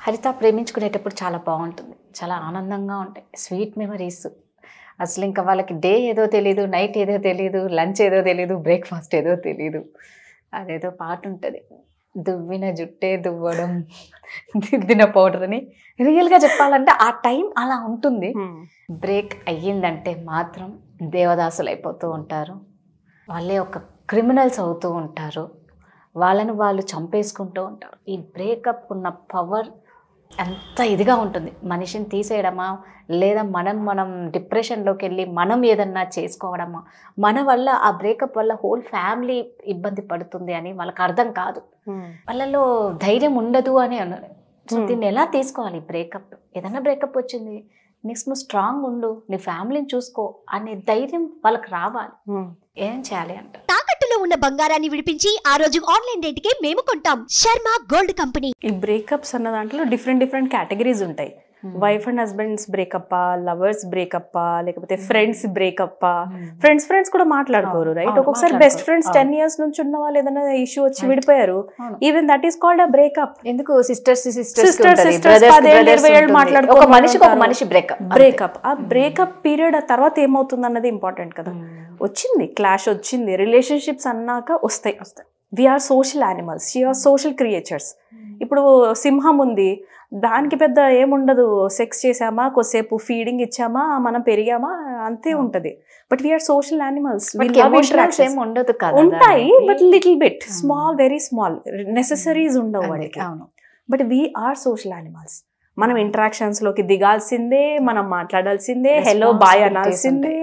హరిత ప్రేమించుకునేటప్పుడు చాలా బాగుంటుంది. చాలా ఆనందంగా ఉంటాయి. Sweet memories. అసలు ఇంకా వాళ్ళకి డే ఏదో తెలీదు, నైట్ ఏదో తెలీదు, లంచ్ ఏదో తెలీదు, బ్రేక్‌ఫాస్ట్ ఏదో తెలీదు. అదేదో పాటుంటది. దువ్విన జుట్టే దువ్వడం, దిద్దిన పౌడర్ అని. రియల్‌గా చెప్పాలంటే ఆ టైం అలా ఉంటుంది. బ్రేక్ అయ్యిందంటే మాత్రం దేవదాసులైపోతూ ఉంటారు. వాళ్ళే ఒక క్రిమినల్స్ అవుతూ ఉంటారు. వాళ్ళని వాళ్ళు చంపేసుకుంటూ ఉంటారు. ఈ బ్రేకప్ ఉన్న పవర్ ఎంత ఇదిగా ఉంటుంది. మనిషిని తీసేయడమా, లేదా మనం డిప్రెషన్‌లోకి వెళ్ళి మనం ఏదన్నా చేసుకోవడమా, మన వల్ల ఆ బ్రేకప్ వల్ల హోల్ ఫ్యామిలీ ఇబ్బంది పడుతుంది అని వాళ్ళకి అర్థం కాదు. వాళ్ళలో ధైర్యం ఉండదు అని అన్నారు. సో దీన్ని ఎలా తీసుకోవాలి బ్రేకప్? ఏదైనా బ్రేకప్ వచ్చింది, నెక్స్ట్ నువ్వు స్ట్రాంగ్ ఉండు, నీ ఫ్యామిలీని చూసుకో అనే ధైర్యం వాళ్ళకి రావాలి. ఏం చేయాలి అంట? తాకట్టులో ఉన్న బంగారాన్ని విడిపించి ఆ రోజు ఆన్లైన్ రేటుకే మేము కొంటాం. Sharma gold company. ఈ బ్రేకప్స్ అన్న దాంట్లో డిఫరెంట్ కేటగిరీస్ ఉంటాయి. Wife and husbands breakup, lovers breakup, లేకపోతే ఫ్రెండ్స్ బ్రేకప్. ఫ్రెండ్స్ కూడా మాట్లాడుకోరు, రైట్? ఒక్కొక్కసారి బెస్ట్ ఫ్రెండ్స్ 10 years నుంచి ఉన్న వాళ్ళు ఏదైనా ఇష్యూ వచ్చి విడిపోయారు. Even that is called a breakup. ఎందుకు సిస్టర్స్ మాట్లాడుకో, మనిషికి ఒక మనిషి బ్రేకప్. ఆ బ్రేకప్ పీరియడ్ ఆ తర్వాత ఏమవుతుంది అన్నది ఇంపార్టెంట్ కదా. వచ్చింది క్లాష్, వచ్చింది, రిలేషన్షిప్స్ అన్నాక వస్తాయి. We are social animals, we are social creatures. ఇప్పుడు సింహం ఉంది, దానికి పెద్ద ఏముండదు, సెక్స్ చేసామా, కొద్దిసేపు ఫీడింగ్ ఇచ్చామా, మనం పెరిగామా, అంతే ఉంటది. But we are social animals. ఉంటాయి but little bit small, very small, necessaries ఉండవు వాడికి. But we are social animals. మనం ఇంటరాక్షన్స్ లోకి దిగాల్సిందే, మనం మాట్లాడాల్సిందే, హెలో బాయ్ అనాల్సిందే,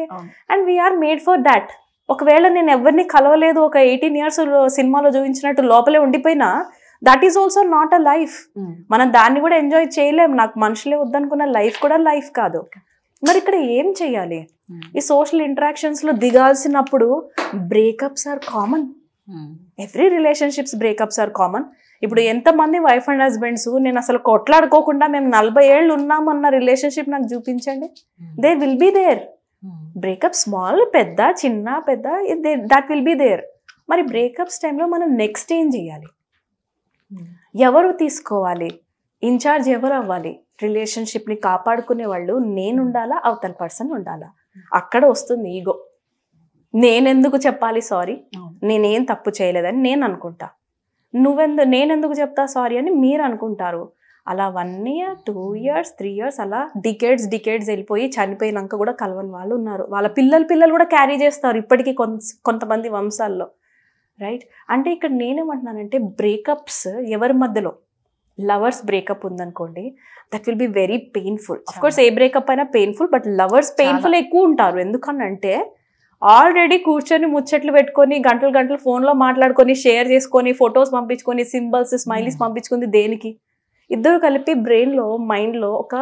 and we are made for that. ఒకవేళ నేను ఎవరిని కలవలేదు, ఒక 18 years సినిమాలో చూపించినట్టు లోపలే ఉండిపోయినా, that is also not a life. మనం దాన్ని కూడా ఎంజాయ్ చేయలేం. నాకు మనుషులే వద్దనుకున్న లైఫ్ కూడా లైఫ్ కాదు. మరి ఇక్కడ ఏం చెయ్యాలి? ఈ సోషల్ ఇంటరాక్షన్స్ లో దిగాల్సినప్పుడు breakups are common. Every relationships breakups are common. ఇప్పుడు ఎంతమంది వైఫ్ అండ్ హస్బెండ్స్ నేను అసలు కొట్లాడుకోకుండా మేము 40 years ఉన్నామన్న రిలేషన్షిప్ నాకు చూపించండి. They will be there. Breakup small, పెద్ద, చిన్న, పెద్ద, దట్ విల్ బి దేర్. మరి బ్రేకప్స్ టైంలో మనం నెక్స్ట్ ఏం చేయాలి? ఎవరు తీసుకోవాలి ఇన్ఛార్జ్? ఎవరు అవ్వాలి? రిలేషన్షిప్ని కాపాడుకునే వాళ్ళు నేను ఉండాలా, అవతల పర్సన్ ఉండాలా? అక్కడ వస్తుంది ఈగో. నేనెందుకు చెప్పాలి సారీ, నేనేం తప్పు చేయలేదని నేను అనుకుంటా. నేనెందుకు చెప్తా సారీ అని మీరు అనుకుంటారు. అలా 1 year, 2 years, 3 years, అలా డికేడ్స్ వెళ్ళిపోయి చనిపోయినాక కూడా కలవని వాళ్ళు ఉన్నారు. వాళ్ళ పిల్లలు కూడా క్యారీ చేస్తారు ఇప్పటికీ కొంతమంది వంశాల్లో, రైట్? అంటే ఇక్కడ నేనేమంటున్నానంటే బ్రేకప్స్ ఎవరి మధ్యలో, లవర్స్ బ్రేకప్ ఉందనుకోండి, that will be very painful. Of course A breakup అయినా పెయిన్ఫుల్, బట్ లవర్స్ పెయిన్ఫుల్ ఎక్కువ ఉంటారు. ఎందుకనంటే ఆల్రెడీ కూర్చొని ముచ్చట్లు పెట్టుకొని గంటలు ఫోన్లో మాట్లాడుకొని, షేర్ చేసుకొని, ఫొటోస్ పంపించుకొని, సింబల్స్, స్మైలీస్ పంపించుకుంది దేనికి? ఇద్దరు కలిపి బ్రెయిన్లో, మైండ్లో ఒక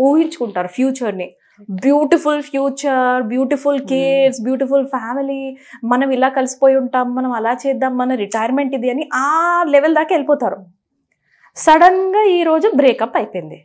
ఊహించుకుంటారు ఫ్యూచర్ని. Beautiful future, beautiful kids, beautiful family, మనం ఇలా కలిసిపోయి ఉంటాం, మనం అలా చేద్దాం, మన రిటైర్మెంట్ ఇది అని ఆ లెవెల్ దాకా వెళ్ళిపోతారు. సడన్గా ఈరోజు బ్రేకప్ అయిపోయింది.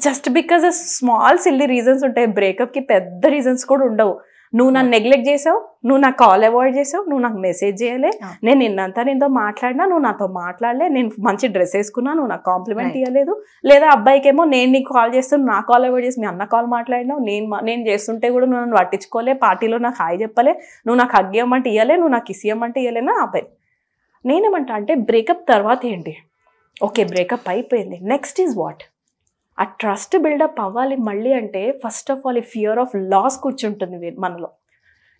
Just because small silly reasons ఉంటాయి. బ్రేకప్కి పెద్ద రీజన్స్ కూడా ఉండవు. నువ్వు నన్ను నెగ్లెక్ట్ చేసావు, నువ్వు నాకు కాల్ అవాయిడ్ చేసావు, నువ్వు నాకు మెసేజ్ చేయలే, నేను నిన్నంతా నీతో మాట్లాడినా, నువ్వు నాతో మాట్లాడలే, నేను మంచి డ్రెస్ వేసుకున్నా, నువ్వు నాకు కాంప్లిమెంట్ ఇవ్వలేదు. లేదా అబ్బాయికేమో నేను నీకు కాల్ చేస్తాను, నా కాల్ అవాయిడ్ చేసి మీ అన్న కాల్ మాట్లాడినావు, నేను చేస్తుంటే కూడా నువ్వు నన్ను పట్టించుకోలే, పార్టీలో నాకు హాయ్ చెప్పలే, నువ్వు నాకు హగ్ ఇవ్వమంటే ఇవ్వలే, నువ్వు నాకు కిస్ ఇవ్వమంటే ఇవ్వలేనా? అబ్బాయి నేనేమంటా అంటే బ్రేకప్ తర్వాత ఏంటి? ఓకే బ్రేకప్ అయిపోయింది, నెక్స్ట్ ఈజ్ వాట్? ఆ ట్రస్ట్ బిల్డప్ అవ్వాలి మళ్ళీ అంటే ఫస్ట్ ఆఫ్ ఆల్ ఈ ఫియర్ ఆఫ్ లాస్ కూర్చుంటుంది మనలో.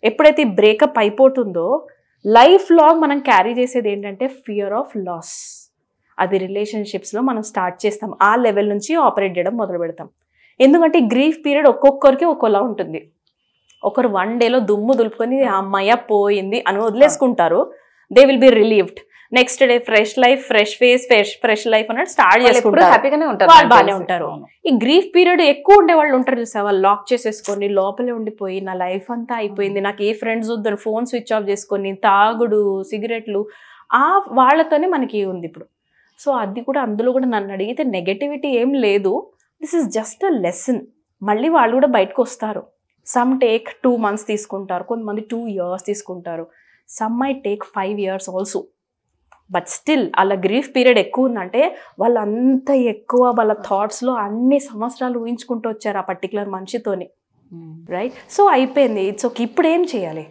ఎప్పుడైతే ఈ బ్రేకప్ అయిపోతుందో లైఫ్ లాంగ్ మనం క్యారీ చేసేది ఏంటంటే ఫియర్ ఆఫ్ లాస్. అది రిలేషన్షిప్స్లో మనం స్టార్ట్ చేస్తాం, ఆ లెవెల్ నుంచి ఆపరేట్ చేయడం మొదలు పెడతాం. ఎందుకంటే ఈ గ్రీఫ్ పీరియడ్ ఒక్కొక్కరికి ఒక్కోలా ఉంటుంది. ఒకరు 1 dayలో దుమ్ము దులుపుకొని అమ్మాయ పోయింది అని వదిలేసుకుంటారు. They will be relieved. Next day fresh life, fresh face, fresh life అన్నట్టు స్టార్ట్ చేసుకుంటారు. వాళ్ళు బాగానే ఉంటారు. ఈ గ్రీఫ్ పీరియడ్ ఎక్కువ ఉండే వాళ్ళు ఉంటారు చూసా, వాళ్ళు లాక్ చేసేసుకొని లోపలే ఉండిపోయి నా లైఫ్ అంతా అయిపోయింది, నాకు ఏ ఫ్రెండ్స్ వద్దని ఫోన్ స్విచ్ ఆఫ్ చేసుకొని తాగుడు, సిగరెట్లు, ఆ వాళ్ళతోనే మనకి ఉంది ఇప్పుడు. సో అది కూడా, అందులో కూడా నన్ను అడిగితే నెగటివిటీ ఏం లేదు. This is just a lesson. మళ్ళీ వాళ్ళు కూడా బయటకు వస్తారు. సమ్ టేక్ 2 months తీసుకుంటారు, కొంతమంది 2 years తీసుకుంటారు, some my take 5 years also. But still అలా గ్రీఫ్ పీరియడ్ ఎక్కువ ఉందంటే వాళ్ళు అంత ఎక్కువ వాళ్ళ థాట్స్లో అన్ని సంవత్సరాలు ఊహించుకుంటూ వచ్చారు ఆ పర్టికులర్ మనిషితోని, రైట్? సో అయిపోయింది, ఇట్స్ ఓకే. ఇప్పుడు ఏం చేయాలి?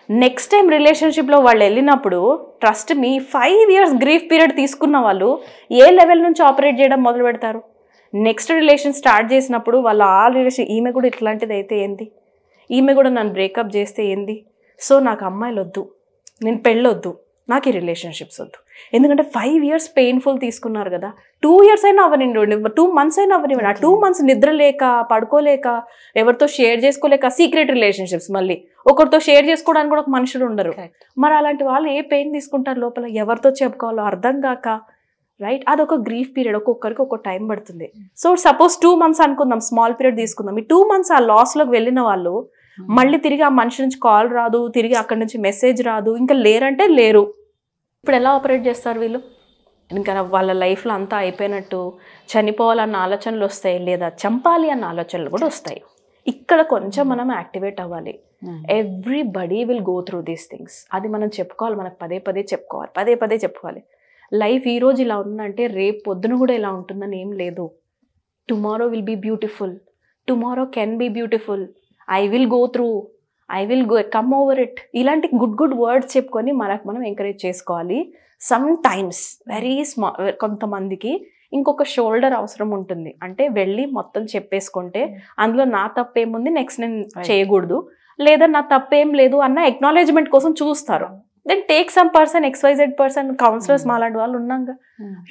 నెక్స్ట్ టైం రిలేషన్షిప్లో వాళ్ళు వెళ్ళినప్పుడు trust me 5 years grief period తీసుకున్న వాళ్ళు ఏ లెవెల్ నుంచి ఆపరేట్ చేయడం మొదలు పెడతారు? నెక్స్ట్ రిలేషన్ స్టార్ట్ చేసినప్పుడు వాళ్ళ ఆ రిలేషన్, ఈమె కూడా ఇట్లాంటిది అయితే ఏంది, ఈమె కూడా నన్ను బ్రేకప్ చేస్తే ఏంది, సో నాకు అమ్మాయిలు వద్దు, నేను పెళ్ళొద్దు, నాకు ఈ రిలేషన్షిప్స్ వద్దు. ఎందుకంటే 5 years పెయిన్ఫుల్ తీసుకున్నారు కదా. 2 years అయినా అవ్వనివ్వండి, 2 months అయినా అవ్వనివ్వండి. ఆ 2 months నిద్ర లేక, పడుకోలేక, ఎవరితో షేర్ చేసుకోలేక, సీక్రెట్ రిలేషన్షిప్స్, మళ్ళీ ఒకరితో షేర్ చేసుకోవడానికి కూడా ఒక మనుషులు ఉండరు. మరి అలాంటి వాళ్ళు ఏ పెయిన్ తీసుకుంటారు లోపల, ఎవరితో చెప్పుకోవాలో అర్థం కాక, రైట్? అదొక గ్రీఫ్ పీరియడ్, ఒక్కొక్కరికి ఒక్కొక్క టైం పడుతుంది. సో సపోజ్ 2 months అనుకుందాం, స్మాల్ పీరియడ్ తీసుకుందాం. ఈ 2 months ఆ లాస్లోకి వెళ్ళిన వాళ్ళు మళ్ళీ తిరిగి ఆ మనిషి నుంచి కాల్ రాదు, తిరిగి అక్కడి నుంచి మెసేజ్ రాదు, ఇంకా లేరంటే లేరు. ఇప్పుడు ఎలా ఆపరేట్ చేస్తారు వీళ్ళు? ఇంకా వాళ్ళ లైఫ్లో అంతా అయిపోయినట్టు చనిపోవాలన్న ఆలోచనలు వస్తాయి, లేదా చంపాలి అన్న ఆలోచనలు కూడా వస్తాయి. ఇక్కడ కొంచెం మనం యాక్టివేట్ అవ్వాలి. Everybody will go through these things. అది మనం చెప్పుకోవాలి, మనకు పదే పదే చెప్పుకోవాలి. లైఫ్ ఈరోజు ఇలా ఉందంటే రేపు పొద్దున కూడా ఇలా ఉంటుందని ఏం లేదు. Tomorrow will be beautiful, tomorrow can be beautiful, I will go through, I will go come over it. ఇలాంటి గుడ్ వర్డ్స్ చెప్పుకొని మనకు మనం ఎంకరేజ్ చేసుకోవాలి. సమ్ టైమ్స్ వెరీ కొంతమందికి ఇంకొక షోల్డర్ అవసరం ఉంటుంది. అంటే వెళ్ళి మొత్తం చెప్పేసుకుంటే అందులో నా తప్పేముంది, నెక్స్ట్ నేను చేయకూడదు, లేదా నా తప్పేం లేదు అన్న ఎక్నాలెడ్జ్మెంట్ కోసం చూస్తారు. Then take some person, XYZ person, counsellors మాలాంటి వాళ్ళు ఉన్నాక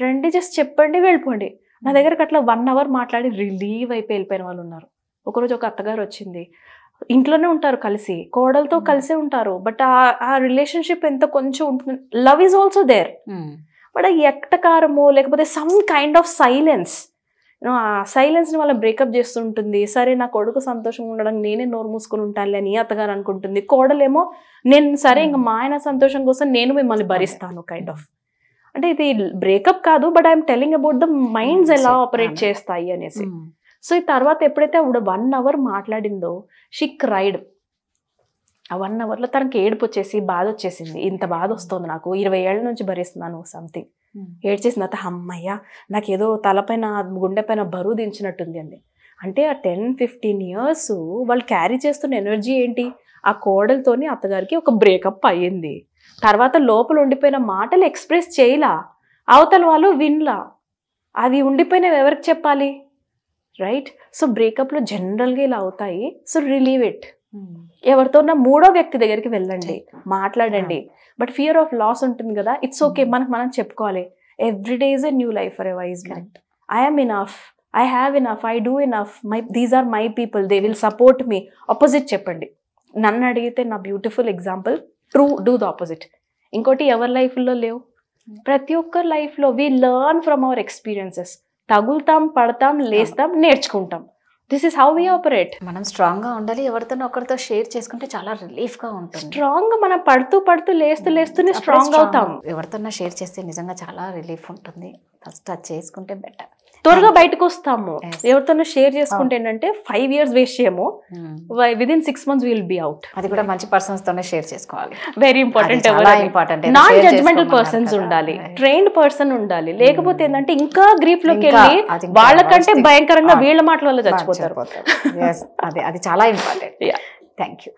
రండి, జస్ట్ చెప్పండి, వెళ్ళిపోండి. నా దగ్గరకు అట్లా 1 hour మాట్లాడి రిలీవ్ అయిపోయి వెళ్ళిపోయిన వాళ్ళు ఉన్నారు. ఒకరోజు ఒక అత్తగారు వచ్చింది, ఇంట్లోనే ఉంటారు కలిసి, కోడలతో కలిసే ఉంటారు, బట్ ఆ రిలేషన్షిప్ ఎంత కొంచెం ఉంటుంది, love is also there, but ఆ ఎట్టకారమో లేకపోతే సమ్ కైండ్ ఆఫ్ సైలెన్స్, ఆ సైలెన్స్ని వాళ్ళ బ్రేకప్ చేస్తుంటుంది. సరే నా కొడుకు సంతోషంగా ఉండడం నేనే నోరు మూసుకుని ఉంటానులే అని అత్తగారు అనుకుంటుంది. కోడలేమో నేను సరే ఇంకా మా ఆయన సంతోషం కోసం నేను మిమ్మల్ని భరిస్తాను కైండ్ ఆఫ్. అంటే ఇది బ్రేకప్ కాదు, but I'm telling about the minds ఎలా ఆపరేట్ చేస్తాయి అనేసి. సో ఈ తర్వాత ఎప్పుడైతే ఆవిడ 1 hour మాట్లాడిందో షీ క్రైడ్. ఆ 1 hourలో తనకి ఏడుపు వచ్చేసి బాధ వచ్చేసింది. ఇంత బాధ వస్తుంది నాకు, 20 ఏళ్ళ నుంచి భరిస్తున్నాను సంథింగ్. ఏడ్చేసిన తర్వాత అమ్మయ్య నాకేదో తలపైన గుండెపైన బరువు దించినట్టుంది అండి. అంటే ఆ 10-15 years వాళ్ళు క్యారీ చేస్తున్న ఎనర్జీ ఏంటి? ఆ కోడలతోని అత్తగారికి ఒక బ్రేకప్ అయ్యింది, తర్వాత లోపల ఉండిపోయిన మాటలు ఎక్స్ప్రెస్ చేయలా, అవతల వాళ్ళు వినలా, అది ఉండిపోయినవి ఎవరికి చెప్పాలి, రైట్? సో బ్రేకప్లో జనరల్గా ఇలా అవుతాయి. So relieve it. ఎవరితోన్నా 3వ వ్యక్తి దగ్గరికి వెళ్ళండి, మాట్లాడండి. బట్ ఫియర్ ఆఫ్ లాస్ ఉంటుంది కదా, ఇట్స్ ఓకే, మనకు మనం చెప్పుకోవాలి. Every day is a new life for a wise man. I'm enough, I have enough, I do enough, these are my people, they will support me. Opposite చెప్పండి. నన్ను అడిగితే నా beautiful example, true do the opposite. ఇంకోటి ఎవరి లైఫ్లో లేవు, ప్రతి ఒక్కరి లైఫ్లో we learn from our experiences. తగులుతాం, పడతాం, లేస్తాం, నేర్చుకుంటాం. This is how we operate. మనం స్ట్రాంగ్గా ఉండాలి, ఎవరితో ఒకరితో షేర్ చేసుకుంటే చాలా రిలీఫ్గా ఉంటుంది. స్ట్రాంగ్గా మనం పడుతూ లేస్తూనే స్ట్రాంగ్ అవుతాం. ఎవరితో షేర్ చేస్తే నిజంగా చాలా రిలీఫ్ ఉంటుంది. ఫస్ట్ అది చేసుకుంటే బెటర్, త్వరగా బయటకు వస్తాము. ఎవరితోనో షేర్ చేసుకుంటే ఏంటంటే 5 years వేస్ట్ చేయము, within 6 months will be out. అది కూడా మంచి పర్సన్స్ తోనే షేర్ చేసుకోవాలి. Very important. Non judgemental persons ఉండాలి, ట్రైన్డ్ పర్సన్ ఉండాలి. లేకపోతే ఏంటంటే ఇంకా గ్రీఫ్ లోకి వెళ్ళి వాళ్ళకంటే భయంకరంగా వీళ్ళ మాటల వల్ల చచ్చిపోతారు. అది చాలా ఇంపార్టెంట్. Thank you.